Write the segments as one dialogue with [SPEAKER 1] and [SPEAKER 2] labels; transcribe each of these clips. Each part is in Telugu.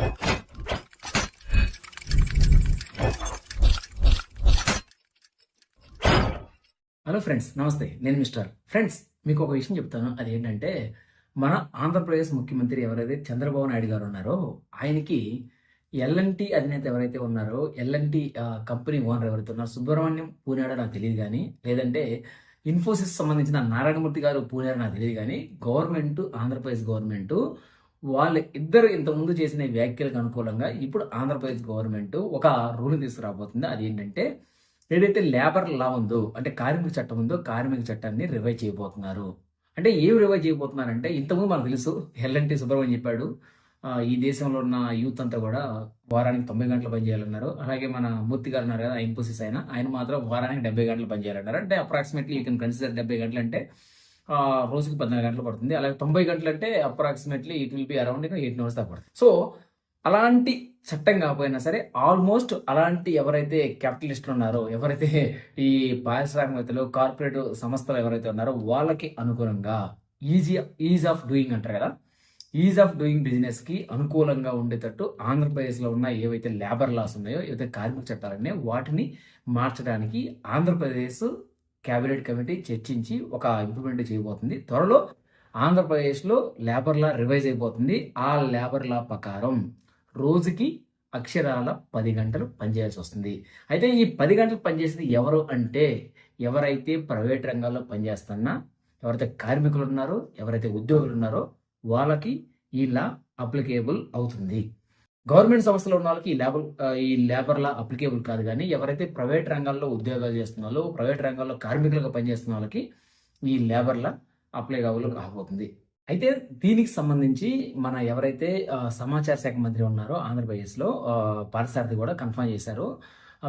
[SPEAKER 1] హలో ఫ్రెండ్స్, నమస్తే. నేను మిస్టర్ ఫ్రెండ్స్. మీకు ఒక విషయం చెప్తాను. అదేంటంటే, మన ఆంధ్రప్రదేశ్ ముఖ్యమంత్రి ఎవరైతే చంద్రబాబు నాయుడు గారు ఉన్నారో, ఆయనకి ఎల్ఎన్టీ అధినేత ఎవరైతే ఉన్నారో, ఎల్ఎన్టీ కంపెనీ ఓనర్ ఎవరైతే ఉన్నారో, సుబ్రహ్మణ్యం పూనాడో నాకు తెలియదు కానీ, లేదంటే ఇన్ఫోసిస్ సంబంధించిన నారాయణమూర్తి గారు పూనాడో నాకు తెలియదు కానీ, ఆంధ్రప్రదేశ్ గవర్నమెంట్ వాళ్ళ ఇద్దరు ఇంతకుముందు చేసిన వ్యాఖ్యలకు అనుకూలంగా ఇప్పుడు ఆంధ్రప్రదేశ్ గవర్నమెంట్ ఒక రూల్ తీసుకురాబోతుంది. అదేంటంటే, ఏదైతే లేబర్ లా ఉందో, అంటే కార్మిక చట్టం ఉందో, కార్మిక చట్టాన్ని రివైజ్ చేయబోతున్నారు. అంటే ఏం రివైజ్ చేయబోతున్నారంటే, ఇంతకుముందు మనకు తెలుసు ఎల్ఎన్టీ సుబ్రహ్మణ్యం చెప్పాడు, ఈ దేశంలో ఉన్న యూత్ అంతా కూడా వారానికి 90 గంటలు పనిచేయాలన్నారు. అలాగే మన మూర్తి గారు ఉన్నారు కదా, ఇన్ఫోసిస్ ఆయన మాత్రం వారానికి 70 గంటలు పనిచేయాలన్నారు. అంటే అప్రాక్సిమేట్లీ యూ కెన్ కన్సిడర్ 70 గంటలు అంటే రోజుకి 14 గంటలు పడుతుంది. అలాగే 90 గంటలు అంటే approximately it will be around 8 hours దాకా పడుతుంది. సో అలాంటి చట్టం కాకపోయినా సరే, ఆల్మోస్ట్ అలాంటి ఎవరైతే క్యాపిటలిస్టులు ఉన్నారో, ఎవరైతే ఈ పారిశ్రామికవేత్తలు, కార్పొరేట్ సంస్థలు ఎవరైతే ఉన్నారో వాళ్ళకి అనుకూలంగా ఈజ్ ఆఫ్ డూయింగ్ అంటారు కదా, ఈజ్ ఆఫ్ డూయింగ్ బిజినెస్కి అనుకూలంగా ఉండేటట్టు ఆంధ్రప్రదేశ్లో ఉన్న ఏవైతే లేబర్ లాస్ ఉన్నాయో, ఏవైతే కార్మిక చట్టాలున్నాయో వాటిని మార్చడానికి ఆంధ్రప్రదేశ్ క్యాబినెట్ కమిటీ చర్చించి ఒక ఇంప్లిమెంట్ చేయబోతుంది. త్వరలో ఆంధ్రప్రదేశ్లో లేబర్ లా రివైజ్ అయిపోతుంది. ఆ లేబర్ లా ప్రకారం రోజుకి అక్షరాల 10 గంటలు పనిచేయాల్సి వస్తుంది. అయితే ఈ 10 గంటలు పనిచేసేది ఎవరు అంటే, ఎవరైతే ప్రైవేట్ రంగాల్లో పనిచేస్తున్నా, ఎవరైతే కార్మికులు ఉన్నారో, ఎవరైతే ఉద్యోగులు ఉన్నారో వాళ్ళకి ఈ లా అప్లికేబుల్ అవుతుంది. గవర్నమెంట్ సంస్థలో ఉన్న వాళ్ళకి ఈ లేబర్ లా అప్లికేబుల్ కాదు. కానీ ఎవరైతే ప్రైవేట్ రంగాల్లో ఉద్యోగాలు చేస్తున్నారో, ప్రైవేట్ రంగాల్లో కార్మికులుగా పనిచేస్తున్న వాళ్ళకి ఈ లేబర్ లా అప్లికేబుల్ కాబోతుంది. అయితే దీనికి సంబంధించి మన ఎవరైతే సమాచార శాఖ మంత్రి ఉన్నారో ఆంధ్రప్రదేశ్లో, పార్థసారథి కూడా కన్ఫర్మ్ చేశారు.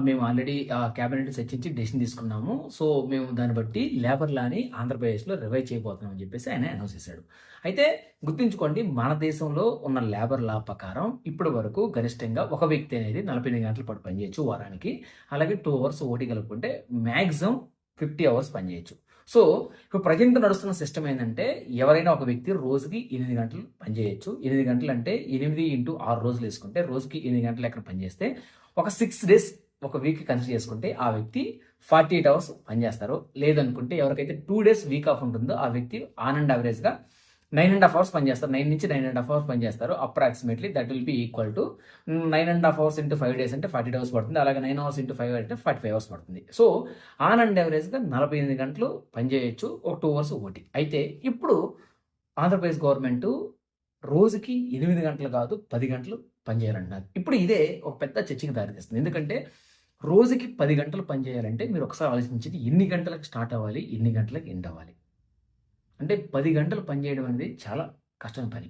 [SPEAKER 1] మేము ఆల్రెడీ క్యాబినెట్ చర్చించి డెసిషన్ తీసుకున్నాము. సో మేము దాన్ని బట్టి లేబర్ లాని ఆంధ్రప్రదేశ్లో రివైజ్ చేయబోతున్నాం అని చెప్పేసి ఆయన అనౌన్స్ చేశాడు. అయితే గుర్తుంచుకోండి, మన దేశంలో ఉన్న లేబర్ లా ప్రకారం ఇప్పటి వరకు గరిష్టంగా ఒక వ్యక్తి అనేది 48 గంటల పాటు పనిచేయచ్చు వారానికి. అలాగే 2 అవర్స్ ఓటీ కలుపుకుంటే మ్యాక్సిమం 50 అవర్స్ పనిచేయచ్చు. సో ఇప్పుడు ప్రజెంట్ నడుస్తున్న సిస్టమ్ ఏంటంటే, ఎవరైనా ఒక వ్యక్తి రోజుకి 8 గంటలు పనిచేయచ్చు. 8 గంటలు అంటే 8 ఇంటూ 6 రోజులు వేసుకుంటే రోజుకి 8 గంటలు ఎక్కడ పనిచేస్తే ఒక 6 డేస్ ఒక వీక్ కన్సిడర్ చేసుకుంటే ఆ వ్యక్తి 48 అవర్స్ పనిచేస్తారు. లేదనుకుంటే ఎవరికైతే 2 డేస్ వీక్ ఆఫ్ ఉంటుందో ఆ వ్యక్తి ఆన్ అండ్ యావరేజ్గా 9.5 అవర్స్ పనిచేస్తారు. 9 నుంచి 9.5 అవర్స్ పనిచేస్తారు. Approximately that will be equal to 9.5 hours into 5 days అంటే 40 అవర్స్ పడుతుంది. అలాగే 9 అవర్స్ ఇంటూ 5 అంటే 45 అవర్స్ పడుతుంది. సో ఆన్ అండ్ యావరేజ్గా 48 గంటలు పనిచేయచ్చు, ఒక 2 అవర్స్ ఒకటి. అయితే ఇప్పుడు ఆంధ్రప్రదేశ్ గవర్నమెంట్ రోజుకి 8 గంటలు కాదు 10 గంటలు పనిచేయాలంటున్నారు. ఇప్పుడు ఇదే ఒక పెద్ద చర్చకి దారితీస్తుంది. ఎందుకంటే రోజుకి 10 గంటలు పనిచేయాలంటే మీరు ఒకసారి ఆలోచించి ఎన్ని గంటలకు స్టార్ట్ అవ్వాలి, ఎన్ని గంటలకు ఎండ్ అవ్వాలి. అంటే 10 గంటలు పనిచేయడం అనేది చాలా కష్టమైన పని.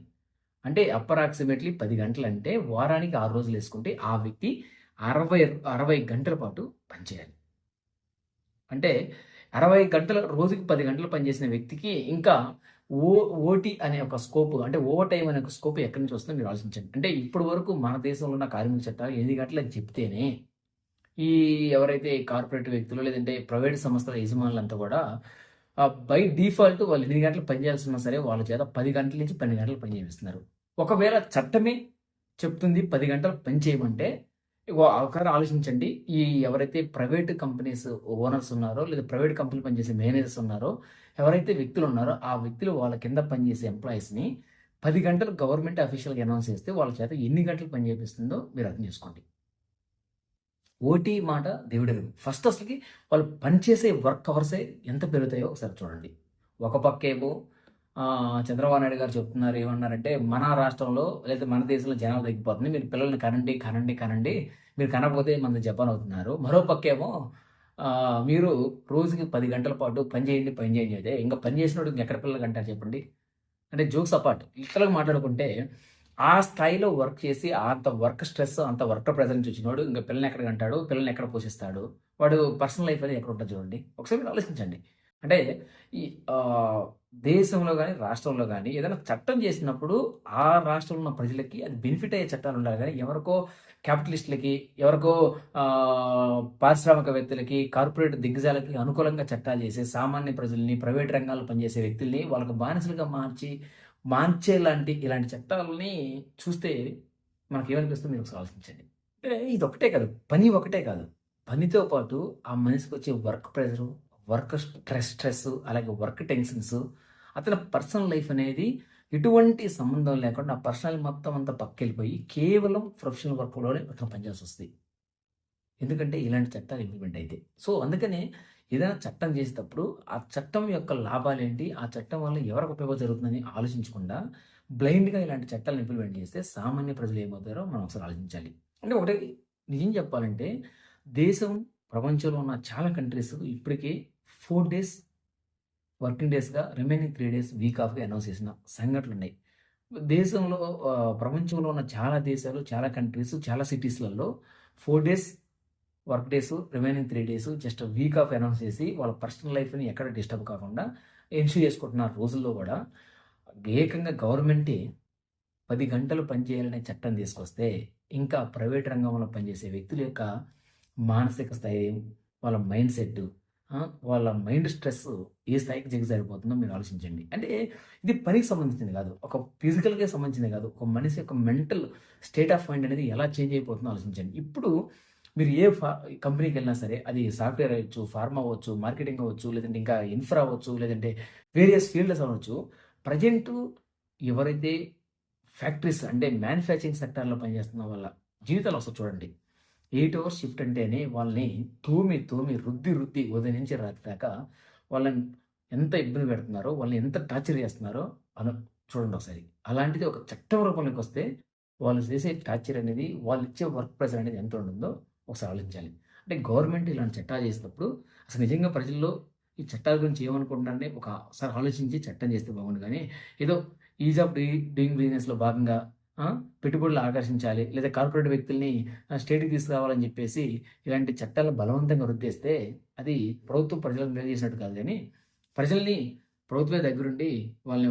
[SPEAKER 1] అంటే అప్రాక్సిమేట్లీ 10 గంటలు అంటే వారానికి 6 రోజులు వేసుకుంటే ఆ వ్యక్తి 60 గంటల పాటు పనిచేయాలి. అంటే 60 గంటల రోజుకి 10 గంటలు పనిచేసిన వ్యక్తికి ఇంకా ఓటీ అనే ఒక స్కోప్, అంటే ఓవర్ టైం అనే ఒక స్కోప్ ఎక్కడి నుంచి వస్తుందో మీరు ఆలోచించండి. అంటే ఇప్పటి వరకు మన దేశంలో ఉన్న కార్మిక చట్టాలు 8 గంటలు అని చెప్తేనే ఈ ఎవరైతే కార్పొరేట్ వ్యక్తులు లేదంటే ప్రైవేట్ సంస్థల యజమానులంతా కూడా బై డిఫాల్ట్ వాళ్ళు 8 గంటలు పనిచేయాల్సి ఉన్నా సరే వాళ్ళ చేత 10 గంటల నుంచి 12 గంటలు పని చేపిస్తున్నారు. ఒకవేళ చట్టమే చెప్తుంది 10 గంటలు పని చేయమంటే, ఒకసారి ఆలోచించండి, ఈ ఎవరైతే ప్రైవేట్ కంపెనీస్ ఓనర్స్ ఉన్నారో లేదా ప్రైవేట్ కంపెనీ పనిచేసే మేనేజర్స్ ఉన్నారో, ఎవరైతే వ్యక్తులు ఉన్నారో ఆ వ్యక్తులు వాళ్ళ కింద పనిచేసే ఎంప్లాయీస్ని 10 గంటలు గవర్నమెంట్ అఫీషియల్గా అనౌన్స్ చేస్తే వాళ్ళ చేత ఎన్ని గంటలు పని చేపిస్తుందో మీరు అర్థం చేసుకోండి. ఓటీ మాట దేవుడెరుగు. ఫస్ట్ అసలుకి వాళ్ళు పనిచేసే వర్క్ అవర్సే ఎంత పెరుగుతాయో ఒకసారి చూడండి. ఒక పక్కేమో చంద్రబాబు నాయుడు గారు చెప్తున్నారు, ఏమన్నారంటే మన రాష్ట్రంలో లేదా మన దేశంలో జనాలు తగ్గిపోతుంది, మీరు పిల్లల్ని కనండి, మీరు కనకపోతే మన జపాన్ అవుతున్నారు. మరో పక్కేమో మీరు రోజుకి 10 గంటల పాటు పని చేయండి అయితే ఇంకా పని చేసినోడు ఎక్కడ పిల్లలు కంటారు చెప్పండి. అంటే జోక్స్ అపార్ట్, లిటరల్గా మాట్లాడుకుంటే ఆ స్థాయిలో వర్క్ చేసి అంత వర్క్ స్ట్రెస్, అంత వర్క్ ప్రెజర్ నుంచి వచ్చినోడు ఇంకా పిల్లల్ని ఎక్కడ కంటాడు, పిల్లల్ని ఎక్కడ పోషిస్తాడు, వాడు పర్సనల్ లైఫ్ అనేది ఎక్కడ ఉంటుంది చూడండి. ఒకసారి మీరు ఆలోచించండి. అంటే ఈ దేశంలో కానీ రాష్ట్రంలో కానీ ఏదైనా చట్టం చేసినప్పుడు ఆ రాష్ట్రంలో ఉన్న ప్రజలకి అది బెనిఫిట్ అయ్యే చట్టాలు ఉండాలి. కానీ ఎవరికో క్యాపిటలిస్టులకి, ఎవరికో పారిశ్రామికవేత్తలకి, కార్పొరేట్ దిగ్గజాలకి అనుకూలంగా చట్టాలు చేసి సామాన్య ప్రజల్ని, ప్రైవేట్ రంగాల్లో పనిచేసే వ్యక్తుల్ని వాళ్ళకు బానిసలుగా మార్చేలాంటి ఇలాంటి చట్టాలని చూస్తే మనకేమనిపిస్తుందో మీరు ఒకసారి ఆలోచించండి. అంటే ఇదొక్కటే కాదు, పని ఒకటే కాదు. పనితో పాటు ఆ మనిషికొచ్చే వర్క్ ప్రెషరు, వర్క్ స్ట్రెస్ అలాగే వర్క్ టెన్షన్స్, అతని పర్సనల్ లైఫ్ అనేది ఎటువంటి సంబంధం లేకుండా ఆ పర్సనల్ మొత్తం అంతా పక్కకెళ్ళిపోయి కేవలం ప్రొఫెషనల్ వర్క్‌లోనే అతను పనిచేయాల్సొస్తది. ఎందుకంటే ఇలాంటి చట్టాలు ఇంప్లిమెంట్ అయితే. సో, అందుకనే ఏదైనా చట్టం చేసేటప్పుడు ఆ చట్టం యొక్క లాభాలేంటి? ఆ చట్టం వల్ల ఎవరికి ఉపయోగం జరుగుతుందని ఆలోచించకుండా బ్లైండ్‌గా ఇలాంటి చట్టాలను ఇంప్లిమెంట్ చేస్తే సామాన్య ప్రజలు ఏమవుతారో మనం ఒకసారి ఆలోచించాలి. అంటే ఒకటి నిజం చెప్పాలంటే దేశం, ప్రపంచంలో ఉన్న చాలా కంట్రీస్ ఇప్పటికే 4 డేస్ వర్కింగ్ డేస్‌గా రిమైనింగ్ 3 డేస్ వీక్ ఆఫ్‌గా అనౌన్స్ చేసిన సంఘటనలున్నాయి. దేశంలో ప్రపంచంలో ఉన్న చాలా దేశాలు, చాలా కంట్రీస్, చాలా సిటీస్‌లలో 4 days work days, remaining 3 days just week off announce చేసి, వాళ్ళ పర్సనల్ లైఫ్‌ని ఎక్కడ డిస్టర్బ్ కాకుండా ఎన్‌ష్యూర్ చేసుకుంటున్న రోజుల్లో గూడా, ఏకంగా గవర్నమెంటే 10 గంటలు పని చేయాలనే చట్టం తీసుకొస్తే, ఇంకా ప్రైవేట్ రంగంలో పనిచేసే వ్యక్తుల యొక్క మానసిక స్థైర్యం, వాళ్ళ మైండ్ సెట్, వాళ్ళ మైండ్ స్ట్రెస్ ఏ స్థాయికి దిగజారిపోతుందో మీరు ఆలోచించండి. అంటే ఇది పనికి సంబంధించింది కాదు. ఒక ఫిజికల్‌గా సంబంధించింది కాదు. ఒక మనిషి యొక్క మెంటల్ స్టేట్ ఆఫ్ మైండ్ అనేది ఎలా చేంజ్ అయిపోతుందో ఆలోచించండి. ఇప్పుడు మీరు ఏ కంపెనీకెళ్ళినా సరే, అది సాఫ్ట్‌వేర్ అయ్యొచ్చు, ఫార్మా అవ్వచ్చు, మార్కెటింగ్ అవ్వచ్చు, లేదంటే ఇంకా ఇన్ఫ్రా అవ్వచ్చు, లేదంటే వేరియస్ ఫీల్డ్స్ అవ్వచ్చు. ప్రెజెంటు ఎవరైతే ఫ్యాక్టరీస్ అంటే మ్యానుఫ్యాక్చరింగ్ సెక్టార్‌లో పనిచేస్తున్న వాళ్ళ జీవితాలు ఒకసారి చూడండి. 8 అవర్స్ షిఫ్ట్ అంటేనే వాళ్ళని రుద్ది ఉదయం నుంచి రాత్రి దాకా వాళ్ళని ఎంత ఇబ్బంది పెడుతున్నారో, వాళ్ళని ఎంత టార్చర్ చేస్తున్నారో చూడండి ఒకసారి. అలాంటిది ఒక చట్టం రూపంలోకొస్తే వాళ్ళు చేసే టార్చర్ అనేది, వాళ్ళిచ్చే వర్క్ ప్రెషర్ అనేది ఎంత ఉంటుందో ఒకసారి ఆలోచించాలి. అంటే గవర్నమెంట్ ఇలాంటి చట్టాలు చేసినప్పుడు అసలు నిజంగా ప్రజల్లో ఈ చట్టాల గురించి ఏమనుకుంటున్నారంటే ఒకసారి ఆలోచించి చట్టం చేస్తే బాగుండు గానీ, ఏదో ఈజ్ ఆఫ్ డూయింగ్ బిజినెస్‌లో భాగంగా పెట్టుబడులు ఆకర్షించాలి, లేదా కార్పొరేట్ వ్యక్తుల్ని స్టేట్‌కి తీసుకురావాలని చెప్పేసి ఇలాంటి చట్టాలను బలవంతంగా రుద్దేస్తే అది ప్రభుత్వం ప్రజలకు మేలు చేసినట్టు కాదు గానీ, ప్రజల్ని ప్రభుత్వమే దగ్గరుండి వాళ్ళని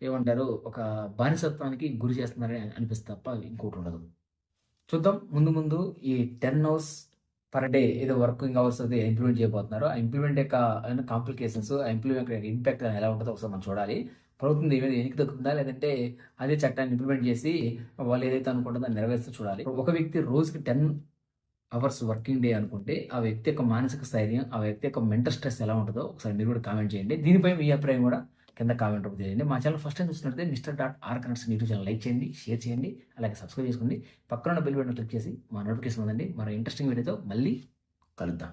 [SPEAKER 1] ఏమంటారు, ఒక బానిసత్వానికి గురి చేస్తున్నారని అనిపిస్తే తప్ప ఇంకోటుండదు. చూద్దాం ముందు ముందు ఈ 10 అవర్స్ పర్ డే ఏదో వర్కింగ్ అవర్స్ అది ఇంప్లిమెంట్ చేయబోతున్నారు. ఆ ఇంప్లిమెంట్ యొక్క కాంప్లికేషన్స్, ఆ ఇంప్లిమెంట్ యొక్క ఇంపాక్ట్ ఎలా ఉంటదో ఒకసారి మనం చూడాలి. ప్రభుత్వం దీని మీద వెనక్కి తగ్గుతుందా? లేదంటే అదే చట్టాన్ని ఇంప్లిమెంట్ చేసి వాళ్ళు ఏదైతే అనుకుంటారో దాన్ని నెరవేరుస్తూ చూడాలి. ఒక వ్యక్తి రోజుకి 10 అవర్స్ వర్కింగ్ డే అనుకుంటే, ఆ వ్యక్తి యొక్క మానసిక స్థైర్యం, ఆ వ్యక్తి యొక్క మెంటల్ స్ట్రెస్ ఎలా ఉంటదో ఒకసారి మీరు కూడా కామెంట్ చేయండి. దీనిపై మీ అభిప్రాయం కూడా కింద కామెంట్ రూపంలో తెలియజేయండి. మా ఛానల్ ఫస్ట్ టైం చూస్తున్నట్లయితే mister connects YouTube channel like చేయండి, షేర్ చేయండి, అలాగే సబ్స్క్రైబ్ చేసుకోండి. పక్కన ఉన్న బెల్ బటన్ క్లిక్ చేసి మా నోటిఫికేషన్ ఉందండి. మరో ఇంట్రెస్టింగ్ వీడియోతో మళ్ళీ కలుద్దాం.